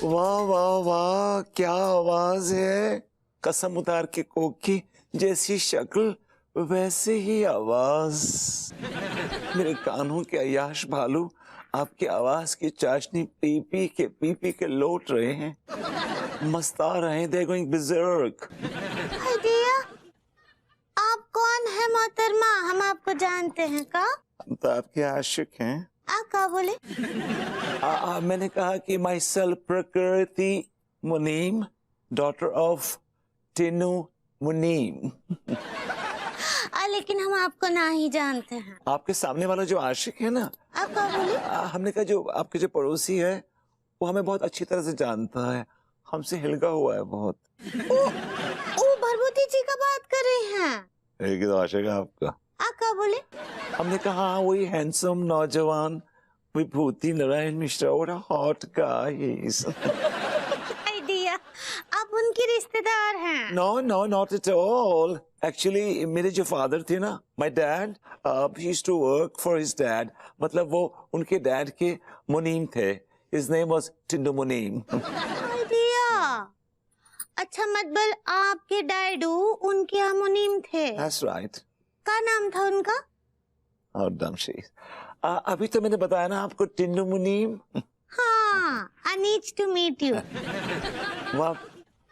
वाह वाह वाह, क्या आवाज है। कसम उतार के कोक की, जैसी शक्ल वैसे ही आवाज। मेरे कानों के अय्याश भालू आपकी आवाज की चाशनी पी पी के लौट रहे हैं, मस्ता रहे हैं, they're going berserk। आप कौन है मोहतरमा? हम आपको जानते हैं का? हम तो आपके आशिक हैं। आप क्या बोले? मैंने कहा कि माई सेल्फ प्रकृति मुनीम, डॉटर ऑफ टिनू मुनीम। लेकिन हम आपको ना ही जानते हैं। आपके सामने वाला जो आशिक है ना, आप क्या बोले? हमने कहा जो आपके जो पड़ोसी है वो हमें बहुत अच्छी तरह से जानता है, हमसे हिलगा हुआ है बहुत। ओ भरभूति जी का बात कर रहे हैं। एक तो आशिक है आपका। आप क्या बोले? हमने कहा हाँ, वही हैंडसम नौजवान विभूति नारायण मिश्रा, और हॉट गाइस। आप उनके रिश्तेदार हैं? No no not at all. Actually मेरे जो फादर थे ना, my dad, he used to work for his dad, मतलब वो उनके डैड के मुनीम थे। हिज नेम वाज टिंडू मुनीम। अच्छा, मतलब आपके डैडू उनके यहाँ मुनीम थे? That's right। क्या नाम था उनका? How dumb she is। अभी तो मैंने बताया ना आपको, टिंडू मुनीम। हाँ, I need to meet you। वाह,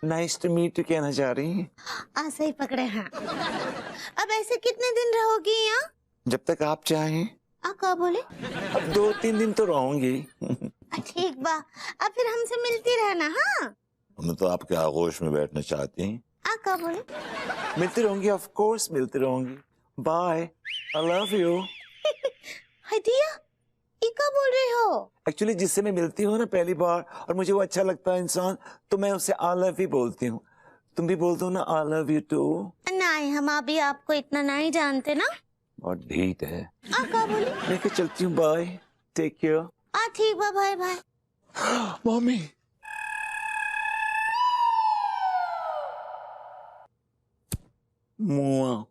नाइस टू मीट यू कहना चाह रही हैं? सही पकड़े हैं। अब ऐसे कितने दिन रहोगी यहाँ? जब तक आप चाहें। आप क्या बोले? अब 2-3 दिन तो रहूंगी। ठीक बा, अब फिर हमसे मिलती रहना। हाँ, मैं तो आपके आगोश में बैठना चाहती हैं। आप क्या बोले? मिलती रहूंगी, ऑफ कोर्स मिलती रहूंगी। Bye, I love you. Hadiya, ये क्या बोल रहे हो? एक्चुअली जिससे मैं मिलती हूँ ना पहली बार और मुझे वो अच्छा लगता है इंसान, तो मैं उससे आई लव यू बोलती हूँ। तुम भी बोल दो ना आई लव यू टू। नहीं, हम अभी आपको इतना नहीं जानते ना। बहुत ढीठ है। आप क्या बोले? लेके चलती हूँ, बाय, टेक केयर। ठीक बा, बाय बाय। मम्मी, मुआ।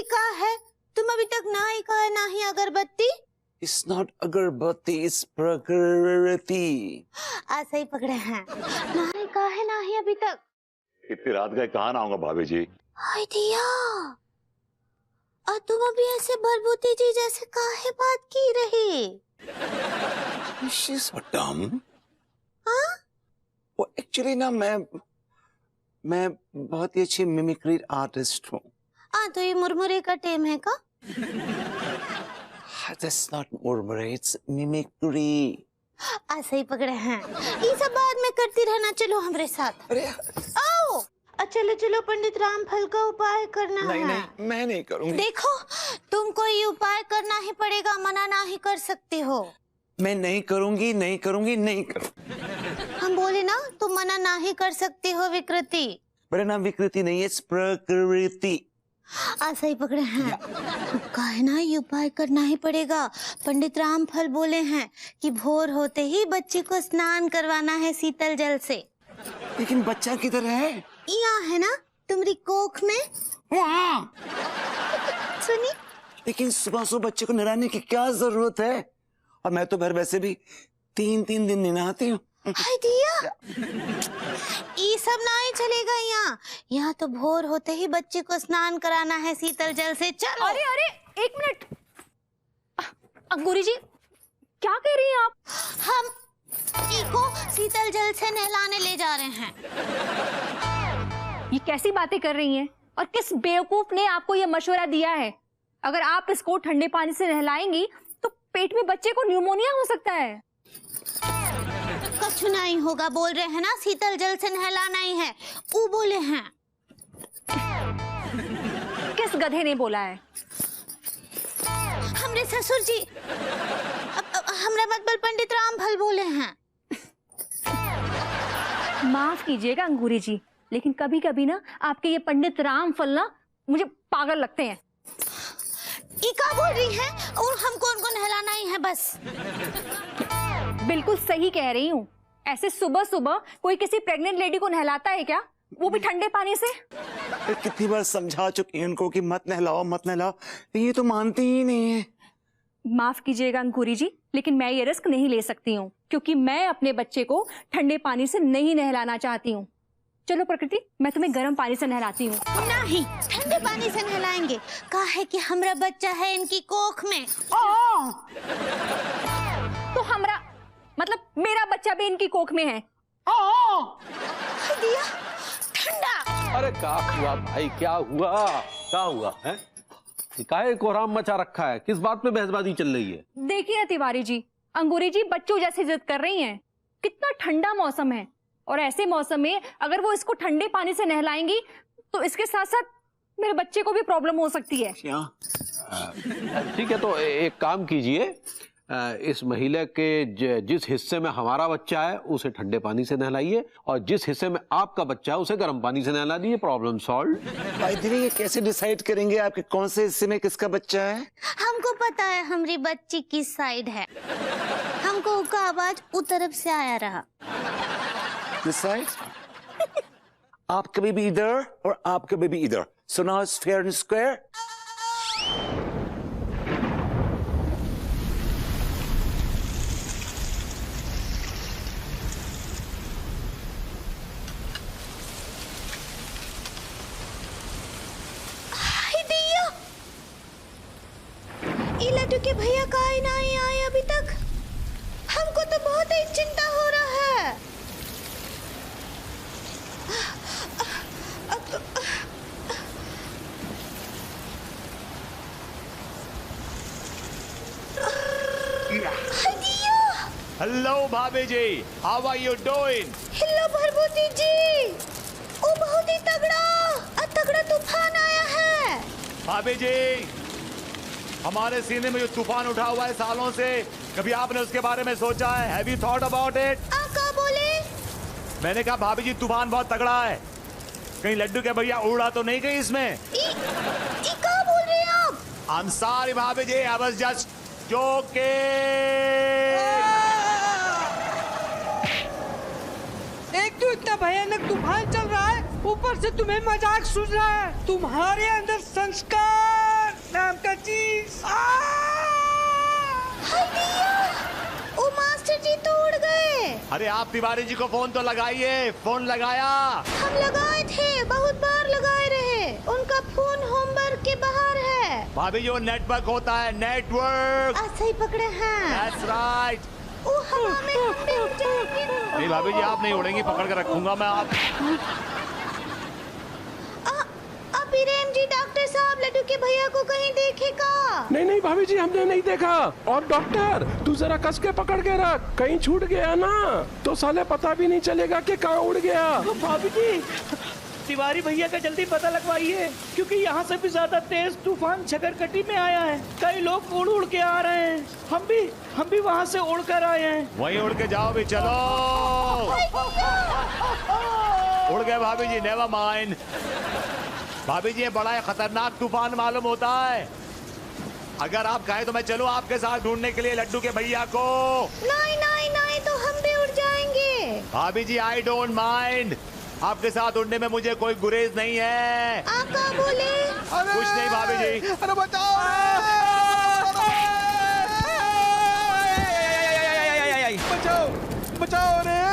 का है? तुम अभी तक ना ही कहा, ना ही अगरबत्ती। It's not अगरबत्ती, it's प्रकृति। सही पकड़े हैं। ना ही कहा है, ना ही अभी तक। इतनी रात गए कहाँ ना आऊंगा भाभी जी। हाय दिया, और तुम अभी ऐसे भरभूति जी जैसे काहे बात की रही? She's so dumb। हाँ? वो एक्चुअली ना मैं बहुत ही अच्छी मिमिक्री आर्टिस्ट हूँ। तो ये मुरमुरे का टेम है का? That's not मुरमुरे, it's मिमिक्री। सही पकड़े हैं। ये सब बाद में करती रहना, चलो हमारे साथ। अरे आओ, चलो चलो, पंडित रामफल का उपाय करना है। नहीं, मैं नहीं करूँगी। देखो, तुमको ये उपाय करना ही पड़ेगा, मना ना ही कर सकते हो। मैं नहीं करूँगी, नहीं करूँगी, नहीं करूँगी। हम बोले ना, तुम मना ना ही कर सकते हो विकृति। मेरा नाम विकृति नहीं है, प्रकृति। सही पकड़े हैं। काहे ना ये उपाय करना ही पड़ेगा। पंडित रामफल बोले हैं कि भोर होते ही बच्चे को स्नान करवाना है शीतल जल से। लेकिन बच्चा किधर है? यहाँ है ना, तुम्हारी कोख में। सुनी? लेकिन सुबह सुबह बच्चे को नहलाने की क्या जरूरत है? और मैं तो भर वैसे भी 3-3 दिन नहीं नहाती हूँ। ये सब ना ही चलेगा यहाँ। यहाँ तो भोर होते ही बच्चे को स्नान कराना है शीतल जल से। चलो। अरे अरे, 1 मिनट। अंगूरी जी, क्या कह रही हैं आप? हम को शीतल जल से नहलाने ले जा रहे हैं। ये कैसी बातें कर रही हैं? और किस बेवकूफ ने आपको ये मशवरा दिया है? अगर आप इसको ठंडे पानी से नहलाएंगी तो पेट में बच्चे को न्यूमोनिया हो सकता है। कुछ नहीं होगा, बोल रहे हैं ना शीतल जल से नहलाना ही है, वो बोले हैं। किस गधे ने बोला है? हमरे ससुर जी, हमरे मतबल पंडित रामफल बोले हैं। माफ कीजिएगा अंगूरी जी, लेकिन कभी कभी ना आपके ये पंडित रामफल ना मुझे पागल लगते हैं। ये क्या बोल रही हैं? और हमको उनको नहलाना ही है बस। बिल्कुल सही कह रही हूँ। ऐसे सुबह सुबह कोई किसी प्रेग्नेंट लेडी को नहलाता है क्या? वो भी ठंडे पानी से। कितनी बार समझा चुकी हूं उनको कि मत नहलाओ मत नहलाओ, ये तो मानती ही नहीं है। माफ कीजिएगा अंकुरी जी, लेकिन मैं ये रिस्क नहीं ले सकती हूँ, क्योंकि मैं अपने बच्चे को ठंडे पानी से नहीं नहलाना चाहती हूँ। चलो प्रकृति, मैं तुम्हें गर्म पानी से नहलाती हूँ। नहीं, ठंडे पानी से नहलाएंगे। काहे कि हमरा बच्चा है इनकी कोख में। तो हमरा मतलब मेरा बच्चा भी इनकी कोख में है। दिया ठंडा। अरे क्या हुआ भाई, क्या हुआ, क्या हुआ है? काहे कोहराम मचा रखा है, किस बात पे बहसबाजी चल रही है? देखिए ना तिवारी जी, अंगूरी जी बच्चों जैसे जिद कर रही हैं। कितना ठंडा मौसम है, और ऐसे मौसम में अगर वो इसको ठंडे पानी से नहलाएंगी तो इसके साथ साथ मेरे बच्चे को भी प्रॉब्लम हो सकती है। ठीक है, तो एक काम कीजिए, इस महिला के जिस हिस्से में हमारा बच्चा है उसे ठंडे पानी से नहलाइए, और जिस हिस्से में आपका बच्चा है उसे गर्म पानी से नहला दीजिए। Problem solve. भाई दीदी, ये कैसे डिसाइड करेंगे आपके कौन से हिस्से में किसका बच्चा है? हमको पता है हमारी बच्ची किस साइड है। हमको उसका आवाज उस तरफ से आया रहा। This side? आप कभी भी इधर और आप कभी भी इधर। So now it's fair and square. हाय दिया, ये लड्डू के भैया का ही नहीं आए अभी तक। हमको तो बहुत ही चिंता हो रहा है। हेलो भाभी जी, how are you doing? Hello Bharbhuti ji, वो बहुत ही तगड़ा तूफान आया है। भाभी जी, हमारे सीने में जो तूफान उठा हुआ है सालों से, कभी आपने उसके बारे में सोचा है? Have you thought about it? आप क्या बोले? मैंने कहा भाभी जी, तूफान बहुत तगड़ा है। कहीं लड्डू के भैया उड़ा तो नहीं गई इसमें? ई क्या बोल रहे हैं आप? आई एम सॉरी भाभी जी, आई वाज जस्ट जोकिंग। एक तो इतना भयानक तूफान चल रहा है, ऊपर से तुम्हें मजाक सूझ रहा है। तुम्हारे अंदर संस्कार नाम का चीज। ओ मास्टर जी तो उड़ गए। अरे आप तिवारी जी को फोन तो लगाइए। फोन लगाया? हम लगाए थे, बहुत बार लगाए रहे। उनका फोन होमवर्क के बाहर है। भाभी जी, वो नेटवर्क होता है, नेटवर्क। आज सही पकड़े हैं। That's right। ओ हवा में हम भी उड़ जाएंगे। नहीं भाभी जी, आप नहीं उड़ेंगी, पकड़ कर रखूंगा मैं आप। अभिरेम जी, डॉक्टर साहब लड्डू के भैया को कहीं देखेगा? नहीं नहीं भाभी जी, हमने नहीं देखा। और डॉक्टर, तू जरा कस के पकड़ के रख, कहीं छूट गया ना तो साले पता भी नहीं चलेगा कि कहाँ उड़ गया। भाभी जी, तिवारी भैया का जल्दी पता लगवाइए, क्योंकि यहाँ से भी ज्यादा तेज तूफान छकरकटी में आया है। कई लोग उड़ उड़ के आ रहे हैं। हम भी वहाँ से उड़ कर आए हैं। वहीं उड़ के जाओ भी, चलो। उड़ गए भाभी जी, नेवर माइंड। भाभी जी, ये बड़ा खतरनाक तूफान मालूम होता है। अगर आप कहें तो मैं चलूं आपके साथ ढूंढने के लिए लड्डू के भैया को। नहीं नहीं नहीं, तो हम भी उड़ जाएंगे। भाभी जी, आई डोंट माइंड। आपके साथ उड़ने में मुझे कोई गुरेज नहीं है। आप क्या बोले? कुछ नहीं भाभी जी। अरे बचाओ, बचाओ बचाओ रे,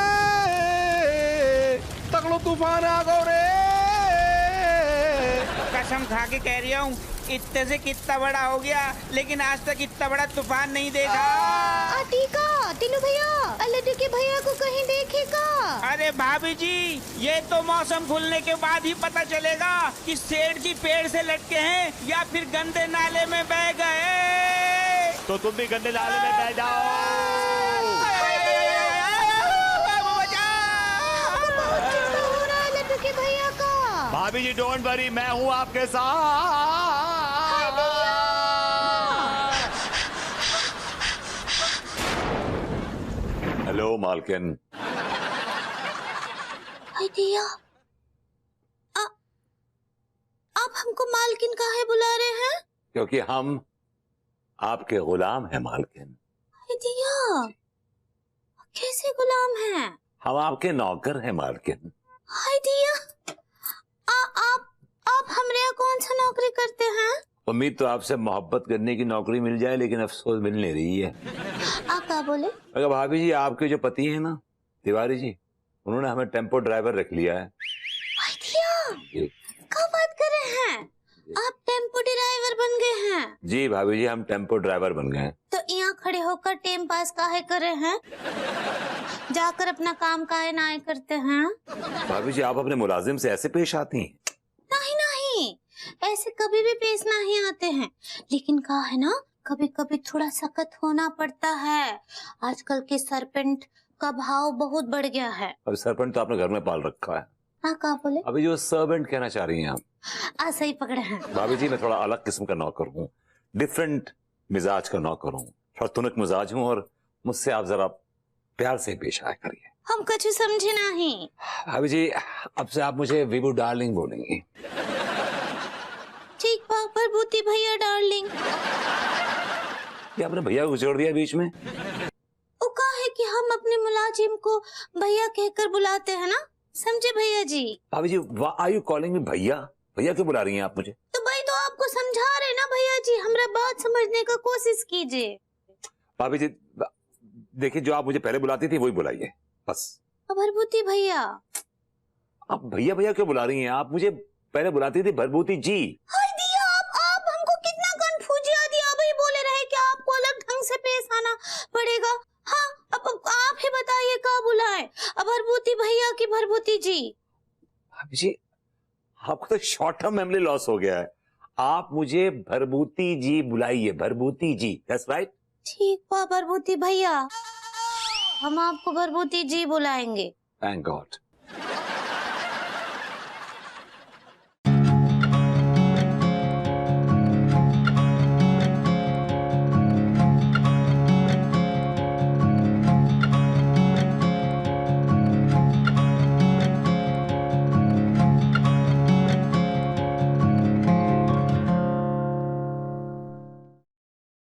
तगड़ो तूफान आ गो रे। कसम खा के कह रही हूँ, इतने से कितना बड़ा हो गया, लेकिन आज तक इतना बड़ा तूफान नहीं देखा। टीका, टीनू भैया, लड्डू के भैया को कहीं देखेगा? अरे भाभी जी, ये तो मौसम खुलने के बाद ही पता चलेगा कि सेठ जी पेड़ से लटके हैं या फिर गंदे नाले में बह गए। तो तुम भी गंदे नाले में बह जाओ। भाभी जी, डोंट वरी, मैं हूँ आपके साथ। हेलो मालकिन। दिया, आप हमको मालकिन काहे बुला रहे हैं? क्योंकि हम आपके गुलाम हैं मालकिन। दिया, कैसे गुलाम हैं? हम आपके नौकर हैं मालकिन। हाय दिया, उम्मीद तो आपसे मोहब्बत करने की नौकरी मिल जाए, लेकिन अफसोस मिल नहीं रही है। आप क्या बोले? अगर भाभी जी, आपके जो पति हैं ना तिवारी जी, उन्होंने हमें टेम्पो ड्राइवर रख लिया है। जी। क्या बात कर रहे हैं? आप टेम्पो ड्राइवर बन गए हैं? जी भाभी जी, हम टेम्पो ड्राइवर बन गए हैं। तो यहाँ खड़े होकर टाइम पास काहे कर रहे हैं? जाकर अपना काम काहे ना करते हैं? भाभी जी, आप अपने मुलाजिम से ऐसे पेश आती हैं? नहीं नहीं, ऐसे कभी भी पेश नहीं आते हैं, लेकिन कहा है ना, कभी कभी थोड़ा सख्त होना पड़ता है। आजकल के सरपेंट का भाव बहुत बढ़ गया है। अभी सरपंच तो आपने घर में पाल रखा है। हाँ, क्या बोले? अभी जो सर्वेंट कहना चाह रही हैं आप? सही पकड़े हैं। भाभी जी, मैं थोड़ा अलग किस्म का नौकर हूँ, डिफरेंट मिजाज का नौकर हूँ, थोड़ा तुनक मिजाज हूँ, और मुझसे आप जरा प्यार से पेश आया करिए। हम कुछ समझे नहीं। भाभी जी, अब से आप मुझे विभू डार्लिंग बोलेंगी। ठीक बा, प्रभुति भैया डार्लिंग। ये आपने भैया को जोड़ दिया बीच में। वो कहा है कि हम अपने मुलाजिम को भैया कहकर बुलाते हैं ना, समझे भैया जी? भाभी जी, why are you calling me भैया? भैया क्यों बुला रही हैं आप मुझे? तो भाई तो आपको समझा रहे ना भैया जी, हमरा बात समझने का कोशिश कीजिए। भाभी जी देखिए, जो आप मुझे पहले बुलाती थी वही बुलाइए बस। भरभूति भैया। आप भैया भैया क्यों बुला रही हैं? आप मुझे पहले बुलाती थी भरभूति जी। हाय दिया, आप हमको कितना कंफ्यूजिया दिया। अभी बोले रहे कि आपको अलग ढंग से पेश आना पड़ेगा। हाँ, अब आप ही बताइए क्या बुलाएं, भरभूति भैया की भरभूति जी? भाभी जी, आपको तो शॉर्ट टर्म मेमोरी लॉस हो गया है। आप मुझे भरभूति जी बुलाइए, भरभूति जी। That's right. ठीक बा भरभूति भैया, हम आपको भरभूति जी बुलाएंगे। Thank God.